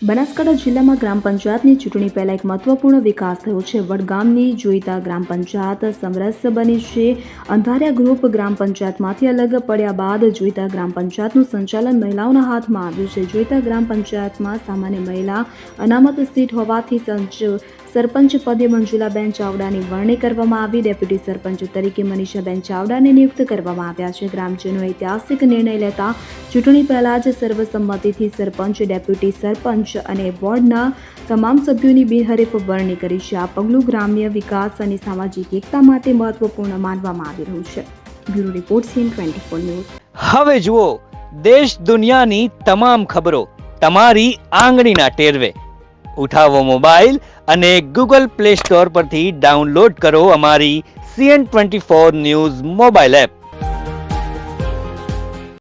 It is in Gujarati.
બનાસકાંઠા જિલ્લામાં ગ્રામ પંચાયતની ચૂંટણી પહેલા એક મહત્વપૂર્ણ વિકાસ થયો છે. વડગામની જોઈતા ગ્રામ પંચાયત સમરસ બની છે. અંધારિયા ગ્રુપ ગ્રામ પંચાયતમાંથી અલગ પડ્યા બાદ જોઈતા ગ્રામ પંચાયતનું સંચાલન મહિલાઓના હાથમાં આવ્યું છે. જોઈતા ગ્રામ પંચાયતમાં સામાન્ય મહિલા અનામત સીટ હોવાથી સરપંચ પદે મંજુલાબેન ચાવડાની વરણી કરવામાં આવી. ડેપ્યુટી સરપંચ તરીકે મનીષાબેન ચાવડાને નિયુક્ત કરવામાં આવ્યા છે. ગ્રામજનોએ ઐતિહાસિક નિર્ણય લેતા ચૂંટણી પહેલા જ સર્વસંમતિથી સરપંચ, ડેપ્યુટી સરપંચ અને વોર્ડના તમામ સભ્યોની બિનહરીફ વરણી કરી છે. આ પગલું ગ્રામ્ય વિકાસ અને સામાજિક એકતા માટે મહત્વપૂર્ણ માનવામાં આવી રહ્યું છે. Bureau report CN24 news. હવે જુઓ દેશ દુનિયાની તમામ ખબરો તમારી આંગળીના ટેરવે. ઉઠાવો મોબાઈલ અને Google Play Store પરથી ડાઉનલોડ કરો અમારી CN24 ન્યૂઝ મોબાઈલ એપ.